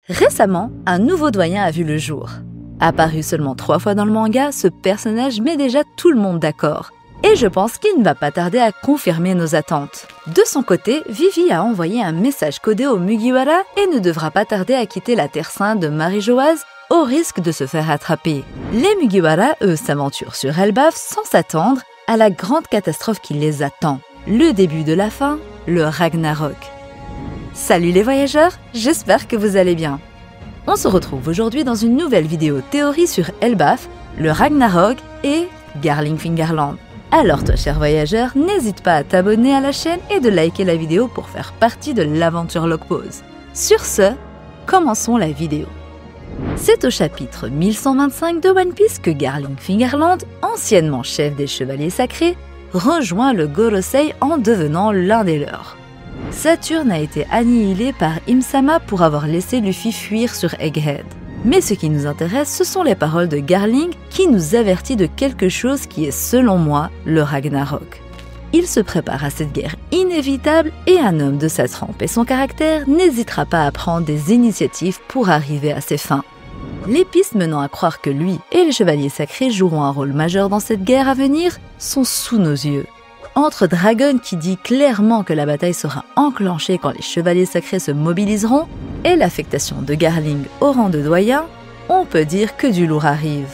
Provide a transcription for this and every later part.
Récemment, un nouveau doyen a vu le jour. Apparu seulement 3 fois dans le manga, ce personnage met déjà tout le monde d'accord. Et je pense qu'il ne va pas tarder à confirmer nos attentes. De son côté, Vivi a envoyé un message codé aux Mugiwara et ne devra pas tarder à quitter la Terre Sainte de Marie-Joase au risque de se faire attraper. Les Mugiwara, eux, s'aventurent sur Elbaf sans s'attendre à la grande catastrophe qui les attend. Le début de la fin, le Ragnarok. Salut les voyageurs, j'espère que vous allez bien. On se retrouve aujourd'hui dans une nouvelle vidéo théorie sur Elbaf, le Ragnarok et Garlingfingerland. Alors toi cher voyageur, n'hésite pas à t'abonner à la chaîne et de liker la vidéo pour faire partie de l'aventure Logpause. Sur ce, commençons la vidéo. C'est au chapitre 1125 de One Piece que Garlingfingerland, anciennement chef des Chevaliers Sacrés, rejoint le Gorosei en devenant l'un des leurs. Saturne a été annihilé par Im-sama pour avoir laissé Luffy fuir sur Egghead. Mais ce qui nous intéresse, ce sont les paroles de Garling qui nous avertit de quelque chose qui est, selon moi, le Ragnarok. Il se prépare à cette guerre inévitable et un homme de sa trempe et son caractère n'hésitera pas à prendre des initiatives pour arriver à ses fins. Les pistes menant à croire que lui et les Chevaliers Sacrés joueront un rôle majeur dans cette guerre à venir sont sous nos yeux. Entre Dragon qui dit clairement que la bataille sera enclenchée quand les Chevaliers Sacrés se mobiliseront et l'affectation de Garling au rang de doyen, on peut dire que du lourd arrive.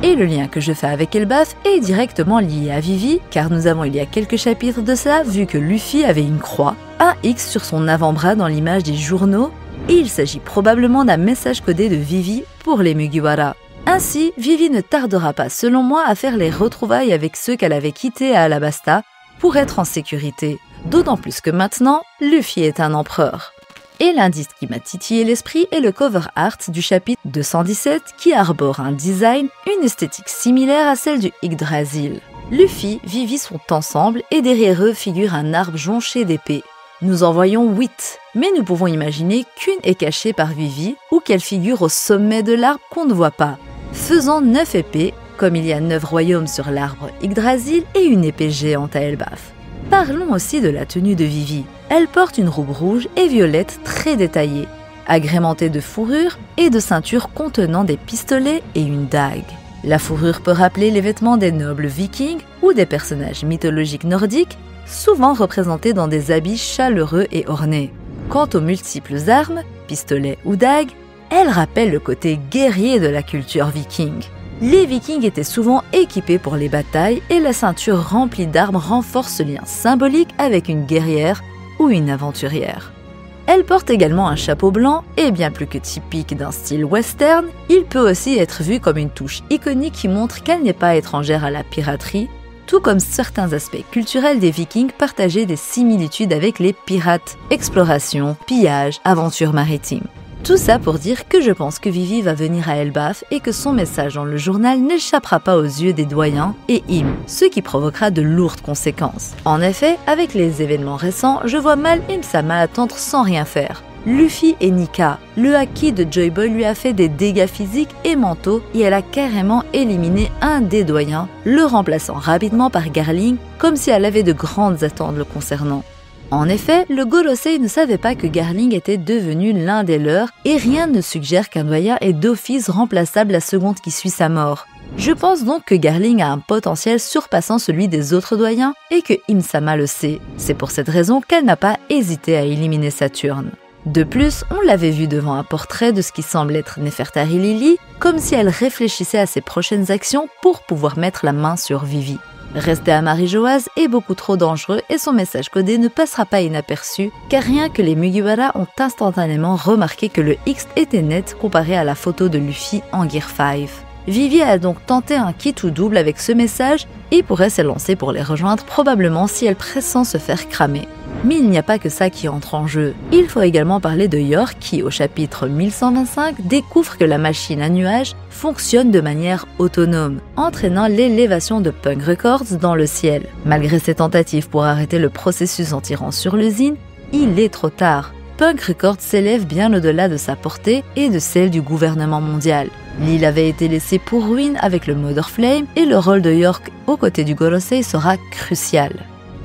Et le lien que je fais avec Elbaf est directement lié à Vivi, car nous avons il y a quelques chapitres de cela vu que Luffy avait une croix, un X sur son avant-bras dans l'image des journaux, et il s'agit probablement d'un message codé de Vivi pour les Mugiwara. Ainsi, Vivi ne tardera pas selon moi à faire les retrouvailles avec ceux qu'elle avait quittés à Alabasta, pour être en sécurité, d'autant plus que maintenant, Luffy est un empereur. Et l'indice qui m'a titillé l'esprit est le cover art du chapitre 217 qui arbore un design, une esthétique similaire à celle du Yggdrasil. Luffy, Vivi sont ensemble et derrière eux figure un arbre jonché d'épées. Nous en voyons 8, mais nous pouvons imaginer qu'une est cachée par Vivi ou qu'elle figure au sommet de l'arbre qu'on ne voit pas, faisant 9 épées, comme il y a 9 royaumes sur l'arbre Yggdrasil et une épée géante à Elbaf. Parlons aussi de la tenue de Vivi. Elle porte une robe rouge et violette très détaillée, agrémentée de fourrure et de ceintures contenant des pistolets et une dague. La fourrure peut rappeler les vêtements des nobles vikings ou des personnages mythologiques nordiques, souvent représentés dans des habits chaleureux et ornés. Quant aux multiples armes, pistolets ou dagues, elles rappellent le côté guerrier de la culture viking. Les Vikings étaient souvent équipés pour les batailles et la ceinture remplie d'armes renforce ce lien symbolique avec une guerrière ou une aventurière. Elle porte également un chapeau blanc et bien plus que typique d'un style western, il peut aussi être vu comme une touche iconique qui montre qu'elle n'est pas étrangère à la piraterie, tout comme certains aspects culturels des Vikings partageaient des similitudes avec les pirates, exploration, pillage, aventure maritime. Tout ça pour dire que je pense que Vivi va venir à Elbaf et que son message dans le journal n'échappera pas aux yeux des doyens et Im, ce qui provoquera de lourdes conséquences. En effet, avec les événements récents, je vois mal Im-sama attendre sans rien faire. Luffy et Nika, le haki de Joy Boy lui a fait des dégâts physiques et mentaux et elle a carrément éliminé un des doyens, le remplaçant rapidement par Garling comme si elle avait de grandes attentes le concernant. En effet, le Gorosei ne savait pas que Garling était devenu l'un des leurs et rien ne suggère qu'un doyen est d'office remplaçable la seconde qui suit sa mort. Je pense donc que Garling a un potentiel surpassant celui des autres doyens et que Im-sama le sait. C'est pour cette raison qu'elle n'a pas hésité à éliminer Saturne. De plus, on l'avait vu devant un portrait de ce qui semble être Nefertari Lily, comme si elle réfléchissait à ses prochaines actions pour pouvoir mettre la main sur Vivi. Rester à Marie-Joase est beaucoup trop dangereux et son message codé ne passera pas inaperçu, car rien que les Mugiwara ont instantanément remarqué que le X était net comparé à la photo de Luffy en Gear 5. Vivi a donc tenté un kit ou double avec ce message et pourrait s'élancer pour les rejoindre probablement si elle pressent se faire cramer. Mais il n'y a pas que ça qui entre en jeu. Il faut également parler de York qui, au chapitre 1125, découvre que la machine à nuages fonctionne de manière autonome, entraînant l'élévation de Punk Records dans le ciel. Malgré ses tentatives pour arrêter le processus en tirant sur l'usine, il est trop tard. Punk Records s'élève bien au-delà de sa portée et de celle du gouvernement mondial. L'île avait été laissée pour ruine avec le Mother Flame et le rôle de York aux côtés du Gorosei sera crucial.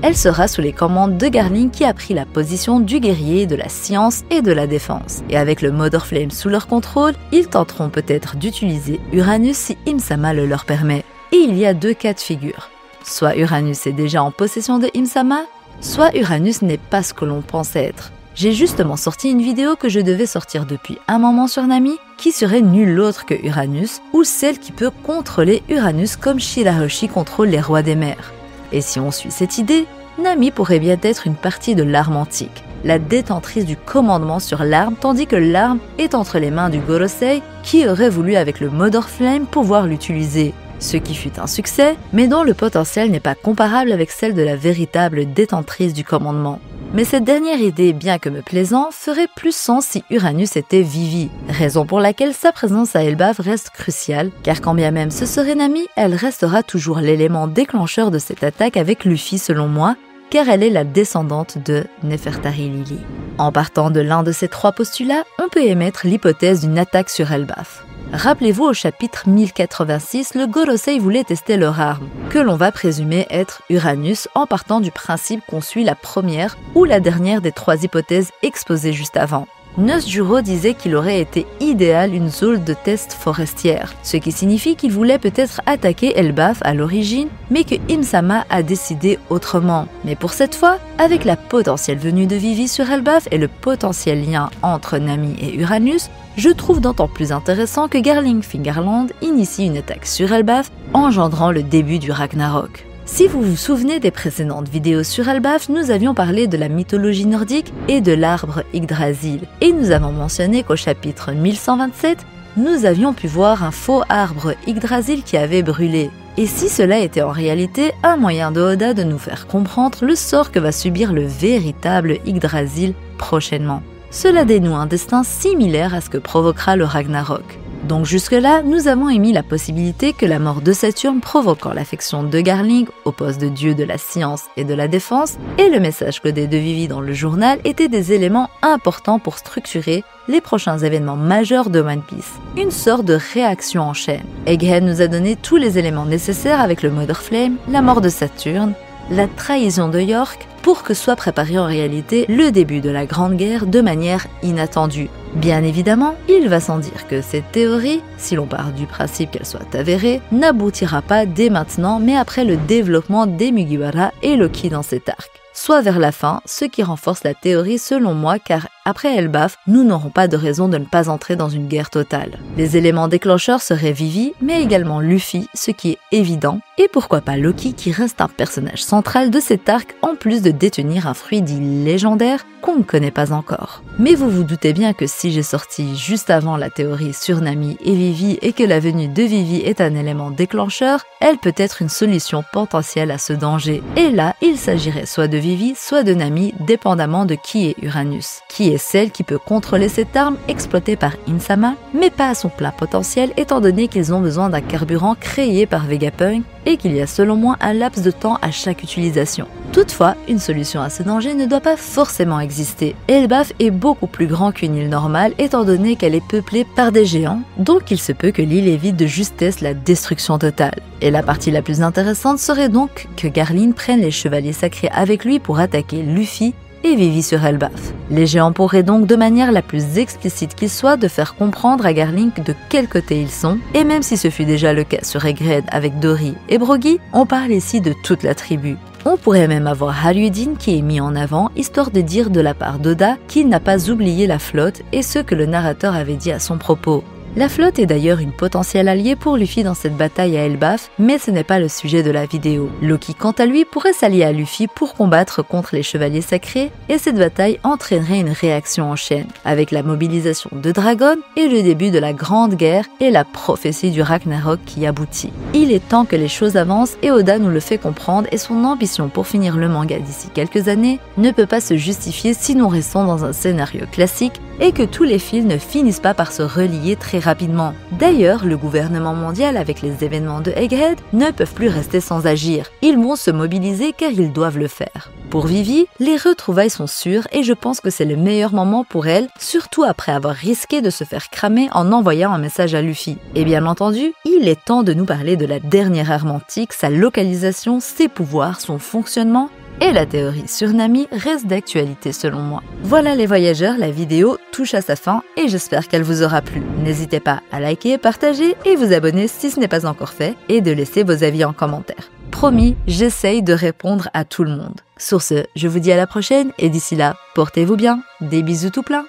elle sera sous les commandes de Garling qui a pris la position du guerrier de la science et de la défense. Et avec le Mother Flame sous leur contrôle, ils tenteront peut-être d'utiliser Uranus si Imsama le leur permet. Et il y a deux cas de figure. Soit Uranus est déjà en possession de Imsama, soit Uranus n'est pas ce que l'on pense être. J'ai justement sorti une vidéo que je devais sortir depuis un moment sur Nami, qui serait nulle autre que Uranus, ou celle qui peut contrôler Uranus comme Shirahoshi contrôle les rois des mers. Et si on suit cette idée, Nami pourrait bien être une partie de l'arme antique, la détentrice du commandement sur l'arme, tandis que l'arme est entre les mains du Gorosei, qui aurait voulu avec le Mother Flame pouvoir l'utiliser. Ce qui fut un succès, mais dont le potentiel n'est pas comparable avec celle de la véritable détentrice du commandement. Mais cette dernière idée, bien que me plaisant, ferait plus sens si Uranus était Vivi, raison pour laquelle sa présence à Elbaf reste cruciale, car quand bien même ce serait Nami, elle restera toujours l'élément déclencheur de cette attaque avec Luffy selon moi, car elle est la descendante de Nefertari Lily. En partant de l'un de ces trois postulats, on peut émettre l'hypothèse d'une attaque sur Elbaf. Rappelez-vous au chapitre 1086, le Gorosei voulait tester leur arme, que l'on va présumer être Uranus en partant du principe qu'on suit la première ou la dernière des trois hypothèses exposées juste avant. Nosjuro disait qu'il aurait été idéal une zone de test forestière, ce qui signifie qu'il voulait peut-être attaquer Elbaf à l'origine, mais que Imsama a décidé autrement. Mais pour cette fois, avec la potentielle venue de Vivi sur Elbaf et le potentiel lien entre Nami et Uranus, je trouve d'autant plus intéressant que Garling Fingerland initie une attaque sur Elbaf, engendrant le début du Ragnarok. Si vous vous souvenez des précédentes vidéos sur Elbaf, nous avions parlé de la mythologie nordique et de l'arbre Yggdrasil. Et nous avons mentionné qu'au chapitre 1127, nous avions pu voir un faux arbre Yggdrasil qui avait brûlé. Et si cela était en réalité un moyen de Oda de nous faire comprendre le sort que va subir le véritable Yggdrasil prochainement. Cela dénoue un destin similaire à ce que provoquera le Ragnarok. Donc jusque-là, nous avons émis la possibilité que la mort de Saturne provoquant l'affection de Garling au poste de dieu de la science et de la défense, et le message codé de Vivi dans le journal étaient des éléments importants pour structurer les prochains événements majeurs de One Piece. Une sorte de réaction en chaîne. Egghead nous a donné tous les éléments nécessaires avec le Mother Flame, la mort de Saturne, la trahison de York, pour que soit préparé en réalité le début de la Grande Guerre de manière inattendue. Bien évidemment, il va sans dire que cette théorie, si l'on part du principe qu'elle soit avérée, n'aboutira pas dès maintenant, mais après le développement des Mugiwara et Loki dans cet arc. Soit vers la fin, ce qui renforce la théorie selon moi, car après Elbaf, nous n'aurons pas de raison de ne pas entrer dans une guerre totale. Les éléments déclencheurs seraient Vivi, mais également Luffy, ce qui est évident, et pourquoi pas Loki qui reste un personnage central de cet arc en plus de détenir un fruit dit légendaire qu'on ne connaît pas encore. Mais vous vous doutez bien que si j'ai sorti juste avant la théorie sur Nami et Vivi et que la venue de Vivi est un élément déclencheur, elle peut être une solution potentielle à ce danger. Et là, il s'agirait soit de Vivi, soit de Nami, dépendamment de qui est Uranus, qui est celle qui peut contrôler cette arme exploitée par Imsama, mais pas à son plein potentiel étant donné qu'ils ont besoin d'un carburant créé par Vegapunk et qu'il y a selon moi un laps de temps à chaque utilisation. Toutefois, une solution à ce danger ne doit pas forcément exister. Elbaf est beaucoup plus grand qu'une île normale étant donné qu'elle est peuplée par des géants, donc il se peut que l'île évite de justesse la destruction totale. Et la partie la plus intéressante serait donc que Garling prenne les chevaliers sacrés avec lui pour attaquer Luffy et Vivi sur Elbaf. Les géants pourraient donc de manière la plus explicite qu'il soit de faire comprendre à Garling de quel côté ils sont, et même si ce fut déjà le cas sur Egghead avec Dory et Brogy, on parle ici de toute la tribu. On pourrait même avoir Haruidin qui est mis en avant, histoire de dire de la part d'Oda qu'il n'a pas oublié la flotte et ce que le narrateur avait dit à son propos. La flotte est d'ailleurs une potentielle alliée pour Luffy dans cette bataille à Elbaf, mais ce n'est pas le sujet de la vidéo. Loki, quant à lui, pourrait s'allier à Luffy pour combattre contre les chevaliers sacrés, et cette bataille entraînerait une réaction en chaîne, avec la mobilisation de Dragon et le début de la Grande Guerre et la prophétie du Ragnarok qui aboutit. Il est temps que les choses avancent et Oda nous le fait comprendre, et son ambition pour finir le manga d'ici quelques années ne peut pas se justifier si nous restons dans un scénario classique et que tous les fils ne finissent pas par se relier très rapidement. D'ailleurs, le gouvernement mondial avec les événements de Egghead ne peuvent plus rester sans agir. Ils vont se mobiliser car ils doivent le faire. Pour Vivi, les retrouvailles sont sûres et je pense que c'est le meilleur moment pour elle, surtout après avoir risqué de se faire cramer en envoyant un message à Luffy. Et bien entendu, il est temps de nous parler de la dernière arme antique, sa localisation, ses pouvoirs, son fonctionnement Et la théorie sur Nami reste d'actualité selon moi. Voilà les voyageurs, la vidéo touche à sa fin et j'espère qu'elle vous aura plu. N'hésitez pas à liker, partager et vous abonner si ce n'est pas encore fait et de laisser vos avis en commentaire. Promis, j'essaye de répondre à tout le monde. Sur ce, je vous dis à la prochaine et d'ici là, portez-vous bien. Des bisous tout plein.